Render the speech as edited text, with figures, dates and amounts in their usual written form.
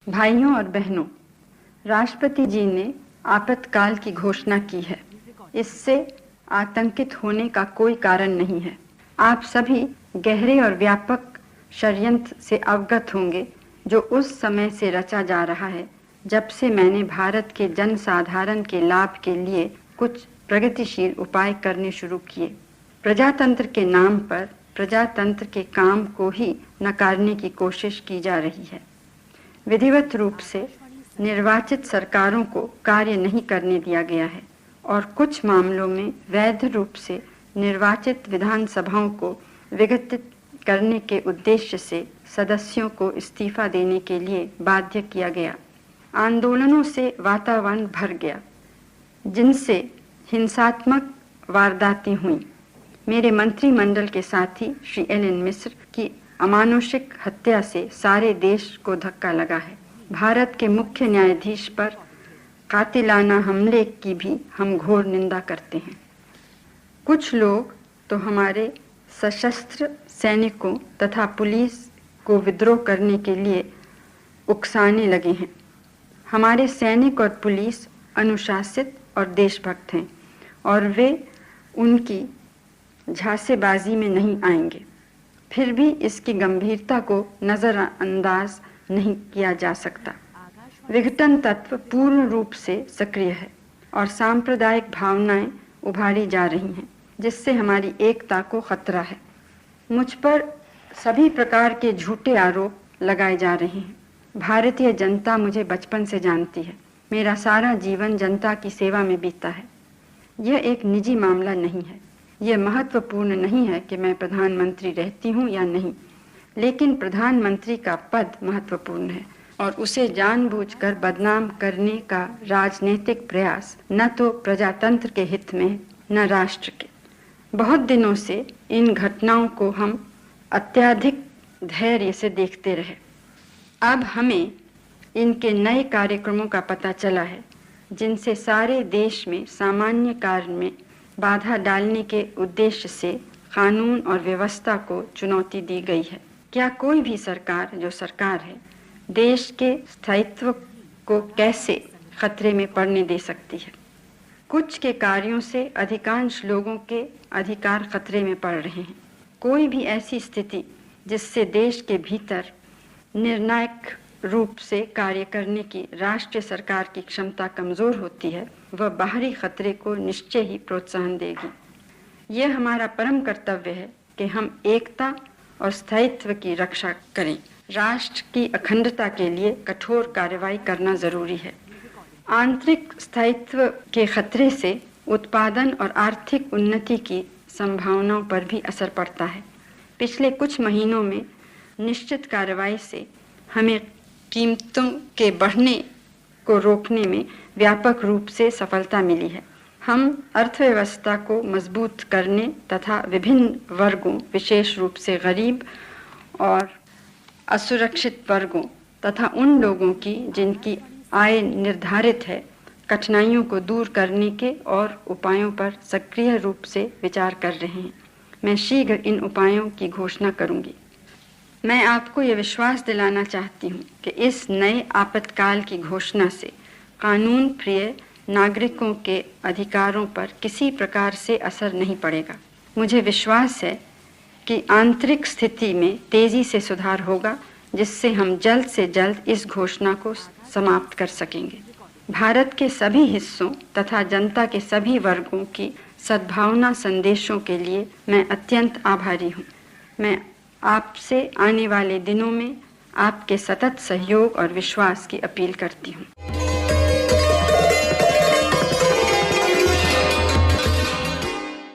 भाइयों और बहनों, राष्ट्रपति जी ने आपातकाल की घोषणा की है। इससे आतंकित होने का कोई कारण नहीं है। आप सभी गहरे और व्यापक षड्यंत्र से अवगत होंगे जो उस समय से रचा जा रहा है जब से मैंने भारत के जनसाधारण के लाभ के लिए कुछ प्रगतिशील उपाय करने शुरू किए। प्रजातंत्र के नाम पर प्रजातंत्र के काम को ही नकारने की कोशिश की जा रही है। विधिवत रूप से निर्वाचित सरकारों को कार्य नहीं करने दिया गया है और कुछ मामलों में वैध रूप से निर्वाचित विधानसभाओं को विघटित करने के उद्देश्य से सदस्यों को इस्तीफा देने के लिए बाध्य किया गया। आंदोलनों से वातावरण भर गया जिनसे हिंसात्मक वारदातें हुई। मेरे मंत्रिमंडल के साथी श्री एल.एन. मिश्र की अमानुषिक हत्या से सारे देश को धक्का लगा है। भारत के मुख्य न्यायाधीश पर कातिलाना हमले की भी हम घोर निंदा करते हैं। कुछ लोग तो हमारे सशस्त्र सैनिकों तथा पुलिस को विद्रोह करने के लिए उकसाने लगे हैं। हमारे सैनिक और पुलिस अनुशासित और देशभक्त हैं और वे उनकी झांसेबाजी में नहीं आएंगे। फिर भी इसकी गंभीरता को नज़रअंदाज नहीं किया जा सकता। विघटन तत्व पूर्ण रूप से सक्रिय है और सांप्रदायिक भावनाएं उभारी जा रही हैं जिससे हमारी एकता को खतरा है। मुझ पर सभी प्रकार के झूठे आरोप लगाए जा रहे हैं। भारतीय जनता मुझे बचपन से जानती है। मेरा सारा जीवन जनता की सेवा में बीता है। यह एक निजी मामला नहीं है। यह महत्वपूर्ण नहीं है कि मैं प्रधानमंत्री रहती हूँ या नहीं, लेकिन प्रधानमंत्री का पद महत्वपूर्ण है और उसे जानबूझकर बदनाम करने का राजनीतिक प्रयास न तो प्रजातंत्र के हित में न राष्ट्र के। बहुत दिनों से इन घटनाओं को हम अत्यधिक धैर्य से देखते रहे। अब हमें इनके नए कार्यक्रमों का पता चला है जिनसे सारे देश में सामान्य कार्य में बाधा डालने के उद्देश्य से कानून और व्यवस्था को चुनौती दी गई है। क्या कोई भी सरकार जो सरकार है देश के स्थायित्व को कैसे खतरे में पड़ने दे सकती है? कुछ के कार्यों से अधिकांश लोगों के अधिकार खतरे में पड़ रहे हैं। कोई भी ऐसी स्थिति जिससे देश के भीतर निर्णायक रूप से कार्य करने की राष्ट्रीय सरकार की क्षमता कमजोर होती है, वह बाहरी खतरे को निश्चय ही प्रोत्साहन देगी। यह हमारा परम कर्तव्य है कि हम एकता और स्थायित्व की रक्षा करें। राष्ट्र की अखंडता के लिए कठोर कार्रवाई करना जरूरी है। आंतरिक स्थायित्व के खतरे से उत्पादन और आर्थिक उन्नति की संभावनाओं पर भी असर पड़ता है। पिछले कुछ महीनों में निश्चित कार्रवाई से हमें कीमतों के बढ़ने को रोकने में व्यापक रूप से सफलता मिली है। हम अर्थव्यवस्था को मजबूत करने तथा विभिन्न वर्गों, विशेष रूप से गरीब और असुरक्षित वर्गों तथा उन लोगों की जिनकी आय निर्धारित है, कठिनाइयों को दूर करने के और उपायों पर सक्रिय रूप से विचार कर रहे हैं। मैं शीघ्र इन उपायों की घोषणा करूंगी। मैं आपको ये विश्वास दिलाना चाहती हूँ कि इस नए आपातकाल की घोषणा से कानून प्रिय नागरिकों के अधिकारों पर किसी प्रकार से असर नहीं पड़ेगा। मुझे विश्वास है कि आंतरिक स्थिति में तेजी से सुधार होगा जिससे हम जल्द से जल्द इस घोषणा को समाप्त कर सकेंगे। भारत के सभी हिस्सों तथा जनता के सभी वर्गों की सद्भावना संदेशों के लिए मैं अत्यंत आभारी हूँ। मैं आपसे आने वाले दिनों में आपके सतत सहयोग और विश्वास की अपील करती हूँ।